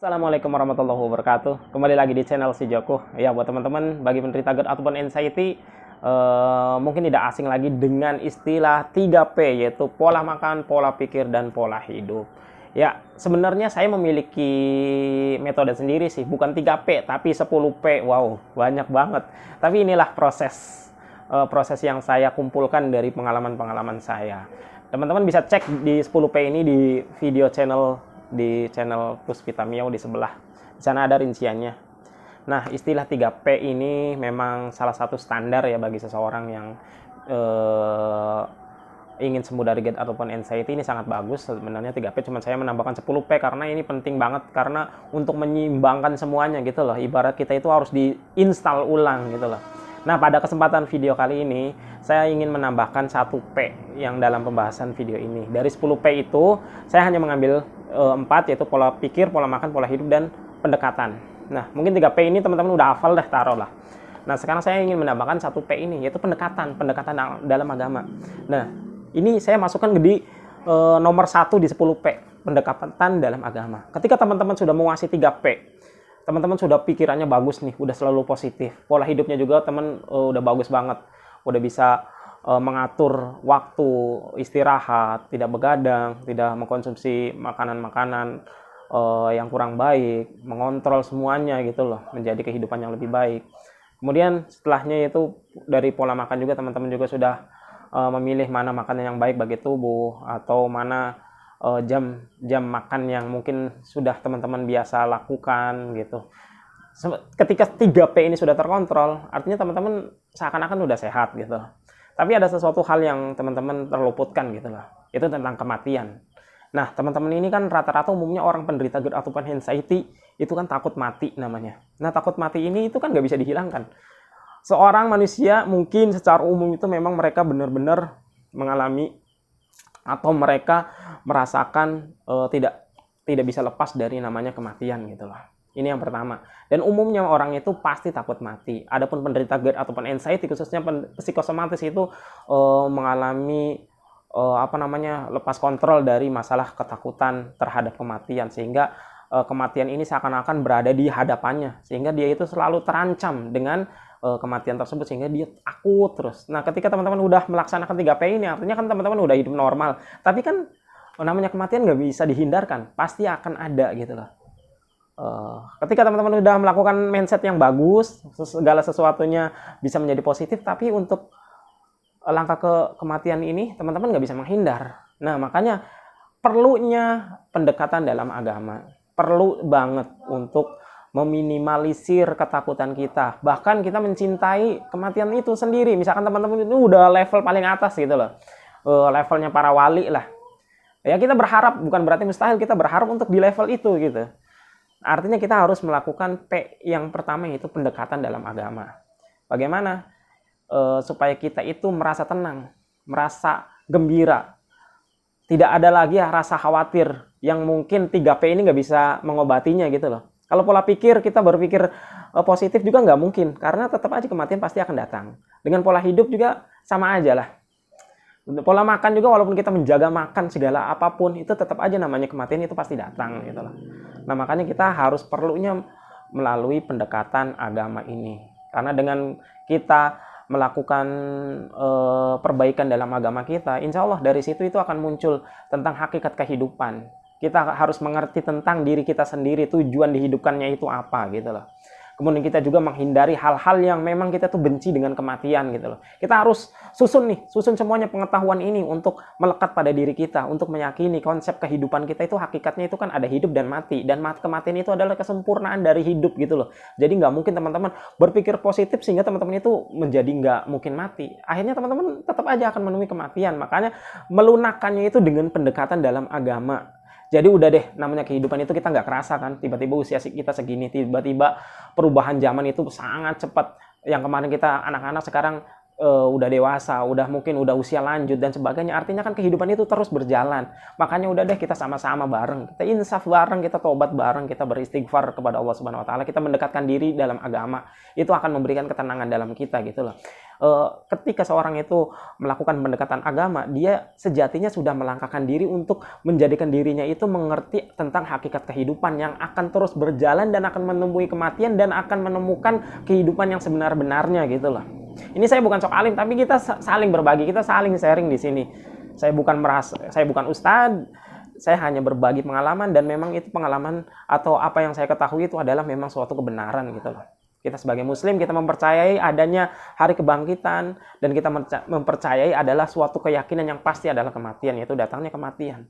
Assalamualaikum warahmatullahi wabarakatuh. Kembali lagi di channel si Joko. Ya, buat teman-teman bagi penderita GERD ataupun anxiety, mungkin tidak asing lagi dengan istilah 3P, yaitu pola makan, pola pikir, dan pola hidup. Ya, sebenarnya saya memiliki metode sendiri sih, bukan 3P tapi 10P. Wow, banyak banget. Tapi inilah proses yang saya kumpulkan dari pengalaman-pengalaman saya. Teman-teman bisa cek di 10P ini di channel Puspita Miao di sebelah. Di sana ada rinciannya. Nah, istilah 3P ini memang salah satu standar ya bagi seseorang yang ingin sembuh dari GERD ataupun anxiety. Ini sangat bagus sebenarnya 3P, cuman saya menambahkan 10P karena ini penting banget, karena untuk menyeimbangkan semuanya gitu loh. Ibarat kita itu harus diinstal ulang gitu loh. Nah, pada kesempatan video kali ini saya ingin menambahkan 1P yang dalam pembahasan video ini. Dari 10P itu saya hanya mengambil 4, yaitu pola pikir, pola makan, pola hidup, dan pendekatan. Nah, mungkin 3P ini teman-teman udah hafal deh, taruh lah. Nah, sekarang saya ingin menambahkan 1P ini, yaitu pendekatan dalam agama. Nah, ini saya masukkan di nomor 1 di 10P, pendekatan dalam agama. Ketika teman-teman sudah menguasai 3P, teman-teman sudah pikirannya bagus nih, udah selalu positif. Pola hidupnya juga teman udah bagus banget. Udah bisa mengatur waktu istirahat, tidak begadang, tidak mengkonsumsi makanan-makanan yang kurang baik, mengontrol semuanya gitu loh, menjadi kehidupan yang lebih baik. Kemudian setelahnya itu dari pola makan juga teman-teman juga sudah memilih mana makanan yang baik bagi tubuh, atau mana jam makan yang mungkin sudah teman-teman biasa lakukan gitu. Ketika 3P ini sudah terkontrol, artinya teman-teman seakan-akan udah sehat gitu. Tapi ada sesuatu hal yang teman-teman terluputkan gitu loh. Itu tentang kematian. Nah, teman-teman ini kan rata-rata umumnya orang penderita GERD ataupun anxiety itu kan takut mati namanya. Nah, takut mati ini itu kan nggak bisa dihilangkan. Seorang manusia mungkin secara umum itu memang mereka benar-benar mengalami atau mereka merasakan tidak bisa lepas dari namanya kematian gitu loh. Ini yang pertama. Dan umumnya orang itu pasti takut mati. Adapun penderita GERD ataupun anxiety, khususnya psikosomatis, itu mengalami lepas kontrol dari masalah ketakutan terhadap kematian, sehingga kematian ini seakan-akan berada di hadapannya, sehingga dia itu selalu terancam dengan kematian tersebut, sehingga dia takut terus. Nah, ketika teman-teman udah melaksanakan 3P ini, artinya kan teman-teman udah hidup normal. Tapi kan namanya kematian nggak bisa dihindarkan, pasti akan ada gitu loh. Ketika teman-teman udah melakukan mindset yang bagus, segala sesuatunya bisa menjadi positif, tapi untuk langkah ke kematian ini teman-teman nggak bisa menghindar. Nah, makanya perlunya pendekatan dalam agama. Perlu banget untuk meminimalisir ketakutan kita. Bahkan kita mencintai kematian itu sendiri. Misalkan teman-teman itu udah level paling atas gitu loh. Levelnya para wali lah. Ya, kita berharap, bukan berarti mustahil, kita berharap untuk di level itu gitu. Artinya kita harus melakukan P yang pertama, yaitu pendekatan dalam agama. Bagaimana supaya kita itu merasa tenang, merasa gembira. Tidak ada lagi rasa khawatir yang mungkin 3P ini nggak bisa mengobatinya gitu loh. Kalau pola pikir, kita berpikir positif juga nggak mungkin, karena tetap aja kematian pasti akan datang. Dengan pola hidup juga sama aja lah. Pola makan juga, walaupun kita menjaga makan segala apapun, itu tetap aja namanya kematian itu pasti datang gitu loh. Nah, makanya kita harus perlunya melalui pendekatan agama ini. Karena dengan kita melakukan perbaikan dalam agama kita, insya Allah dari situ itu akan muncul tentang hakikat kehidupan. Kita harus mengerti tentang diri kita sendiri, tujuan dihidupkannya itu apa gitu loh. Kemudian kita juga menghindari hal-hal yang memang kita tuh benci dengan kematian gitu loh. Kita harus susun semuanya pengetahuan ini untuk melekat pada diri kita, untuk meyakini konsep kehidupan kita itu hakikatnya itu kan ada hidup dan mati. Dan kematian itu adalah kesempurnaan dari hidup gitu loh. Jadi nggak mungkin teman-teman berpikir positif sehingga teman-teman itu menjadi nggak mungkin mati. Akhirnya teman-teman tetap aja akan menemui kematian. Makanya melunakkannya itu dengan pendekatan dalam agama. Jadi udah deh, namanya kehidupan itu kita nggak kerasa kan, tiba-tiba usia kita segini, tiba-tiba perubahan zaman itu sangat cepat. Yang kemarin kita anak-anak, sekarang udah dewasa, mungkin udah usia lanjut dan sebagainya. Artinya kan kehidupan itu terus berjalan. Makanya udah deh, kita sama-sama bareng, kita insaf bareng, kita tobat bareng, kita beristighfar kepada Allah Subhanahu Wa Taala, kita mendekatkan diri dalam agama. Itu akan memberikan ketenangan dalam kita gitu loh. ketika seorang itu melakukan pendekatan agama, dia sejatinya sudah melangkahkan diri untuk menjadikan dirinya itu mengerti tentang hakikat kehidupan yang akan terus berjalan dan akan menemui kematian dan akan menemukan kehidupan yang sebenar-benarnya gitu loh. Ini saya bukan sok alim, tapi kita saling berbagi, kita saling sharing di sini. Saya bukan ustadz, saya hanya berbagi pengalaman, dan memang itu pengalaman atau apa yang saya ketahui itu adalah memang suatu kebenaran gitu loh. Kita sebagai muslim, kita mempercayai adanya hari kebangkitan, dan kita mempercayai adalah suatu keyakinan yang pasti adalah kematian, yaitu datangnya kematian.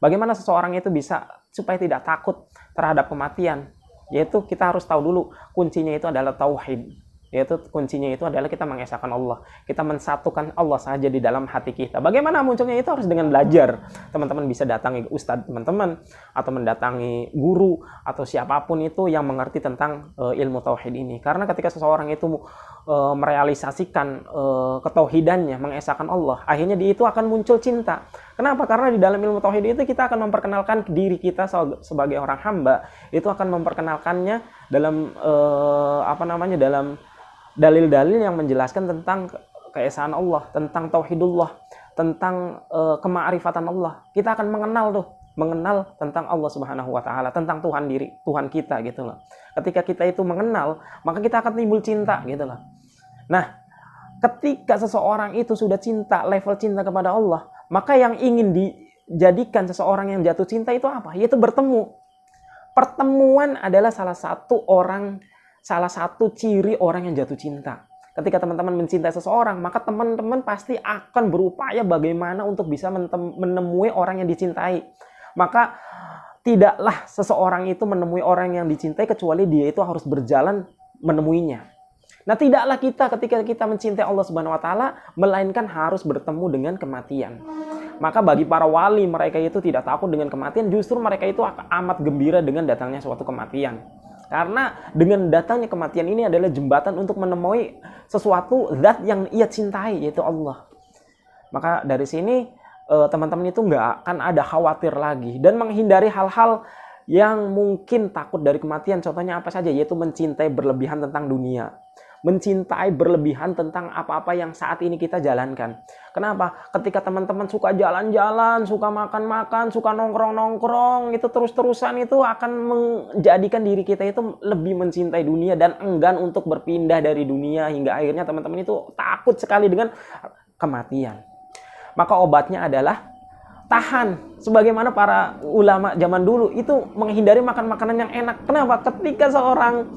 Bagaimana seseorang itu bisa supaya tidak takut terhadap kematian? Yaitu kita harus tahu dulu kuncinya itu adalah tauhid. Yaitu kuncinya itu adalah kita mengesahkan Allah. Kita mensatukan Allah saja di dalam hati kita. Bagaimana munculnya itu harus dengan belajar. Teman-teman bisa datangi ustadz teman-teman, atau mendatangi guru, atau siapapun itu yang mengerti tentang ilmu tauhid ini. Karena ketika seseorang itu merealisasikan ketauhidannya, mengesahkan Allah, akhirnya dia itu akan muncul cinta. Kenapa? Karena di dalam ilmu tauhid itu kita akan memperkenalkan diri kita sebagai orang hamba. Itu akan memperkenalkannya dalam dalam dalil-dalil yang menjelaskan tentang keesaan Allah, tentang tauhidullah, tentang kemakrifatan Allah. Kita akan mengenal tentang Allah Subhanahu wa taala, tentang Tuhan kita gitu loh. Ketika kita itu mengenal, maka kita akan timbul cinta gitu loh. Nah, ketika seseorang itu sudah cinta, level cinta kepada Allah, maka yang ingin dijadikan seseorang yang jatuh cinta itu apa? Yaitu bertemu. Pertemuan adalah salah satu ciri orang yang jatuh cinta. Ketika teman-teman mencintai seseorang, maka teman-teman pasti akan berupaya bagaimana untuk bisa menemui orang yang dicintai. Maka tidaklah seseorang itu menemui orang yang dicintai kecuali dia itu harus berjalan menemuinya. Nah, tidaklah kita ketika kita mencintai Allah Subhanahu wa taala melainkan harus bertemu dengan kematian. Maka bagi para wali, mereka itu tidak takut dengan kematian, justru mereka itu amat gembira dengan datangnya suatu kematian. Karena dengan datangnya kematian ini adalah jembatan untuk menemui sesuatu zat yang ia cintai, yaitu Allah. Maka dari sini teman-teman itu nggak akan ada khawatir lagi dan menghindari hal-hal yang mungkin takut dari kematian. Contohnya apa saja? Yaitu mencintai berlebihan tentang dunia. Mencintai berlebihan tentang apa-apa yang saat ini kita jalankan. Kenapa? Ketika teman-teman suka jalan-jalan, suka makan-makan, suka nongkrong-nongkrong, itu terus-terusan itu akan menjadikan diri kita itu lebih mencintai dunia dan enggan untuk berpindah dari dunia, hingga akhirnya teman-teman itu takut sekali dengan kematian. Maka obatnya adalah tahan. Sebagaimana para ulama zaman dulu itu menghindari makan makanan yang enak. Kenapa? Ketika seorang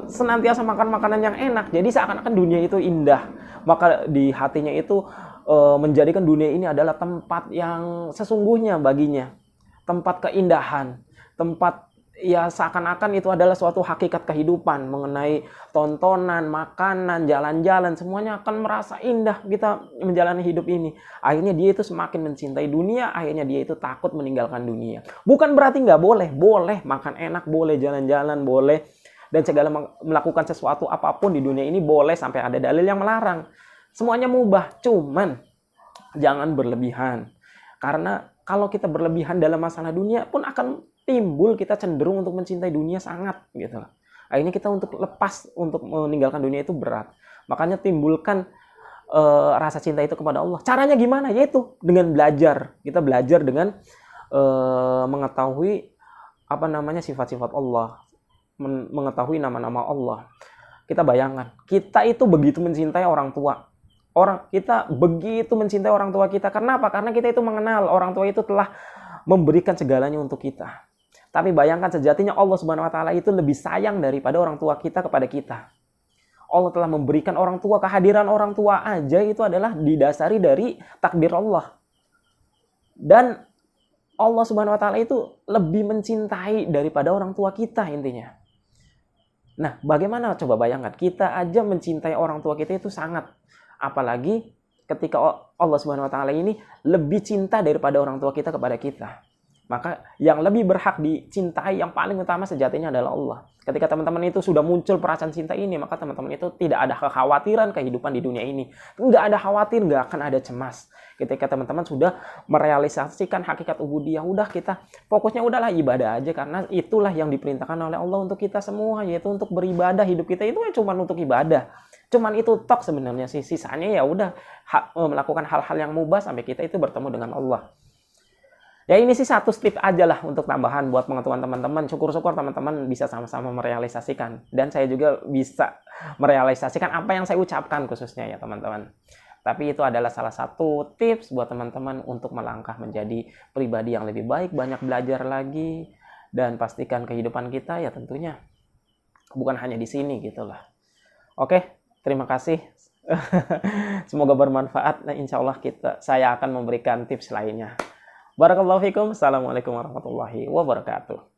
senantiasa makan makanan yang enak, jadi seakan-akan dunia itu indah. Maka di hatinya itu menjadikan dunia ini adalah tempat yang sesungguhnya baginya. Tempat keindahan. Tempat ya seakan-akan itu adalah suatu hakikat kehidupan. Mengenai tontonan, makanan, jalan-jalan, semuanya akan merasa indah kita menjalani hidup ini. Akhirnya dia itu semakin mencintai dunia, akhirnya dia itu takut meninggalkan dunia. Bukan berarti nggak boleh. Boleh makan enak, boleh jalan-jalan, boleh. Dan segala melakukan sesuatu apapun di dunia ini boleh, sampai ada dalil yang melarang. Semuanya mubah, cuman jangan berlebihan. Karena kalau kita berlebihan dalam masalah dunia pun akan timbul kita cenderung untuk mencintai dunia sangat gitu. Akhirnya kita untuk lepas untuk meninggalkan dunia itu berat. Makanya timbulkan rasa cinta itu kepada Allah. Caranya gimana? Yaitu dengan belajar. Kita belajar dengan mengetahui sifat-sifat Allah, mengetahui nama-nama Allah. Kita bayangkan, kita itu begitu mencintai orang tua. Kita begitu mencintai orang tua kita. Kenapa? Karena kita itu mengenal orang tua itu telah memberikan segalanya untuk kita. Tapi bayangkan, sejatinya Allah Subhanahu wa taala itu lebih sayang daripada orang tua kita kepada kita. Allah telah memberikan orang tua, kehadiran orang tua aja itu adalah didasari dari takdir Allah. Dan Allah Subhanahu wa taala itu lebih mencintai daripada orang tua kita intinya. Nah, bagaimana coba bayangkan, kita aja mencintai orang tua kita itu sangat. Apalagi ketika Allah Subhanahu wa taala ini lebih cinta daripada orang tua kita kepada kita. Maka yang lebih berhak dicintai, yang paling utama sejatinya adalah Allah. Ketika teman-teman itu sudah muncul perasaan cinta ini, maka teman-teman itu tidak ada kekhawatiran kehidupan di dunia ini. Nggak ada khawatir, nggak akan ada cemas. Ketika teman-teman sudah merealisasikan hakikat ubudiyah, udah kita fokusnya udahlah ibadah aja, karena itulah yang diperintahkan oleh Allah untuk kita semua, yaitu untuk beribadah. Hidup kita itu cuma untuk ibadah. Cuman itu tok sebenarnya sih. Sisanya ya udah melakukan hal-hal yang mubah sampai kita itu bertemu dengan Allah. Ya ini sih satu tip aja lah untuk tambahan buat pengetahuan teman-teman. Syukur-syukur teman-teman bisa sama-sama merealisasikan. Dan saya juga bisa merealisasikan apa yang saya ucapkan khususnya ya teman-teman. Tapi itu adalah salah satu tips buat teman-teman untuk melangkah menjadi pribadi yang lebih baik, banyak belajar lagi, dan pastikan kehidupan kita ya tentunya bukan hanya di sini gitu lah. Oke, terima kasih. Semoga bermanfaat. Nah, insya Allah saya akan memberikan tips lainnya. Barakallahu fikum. Assalamualaikum warahmatullahi wabarakatuh.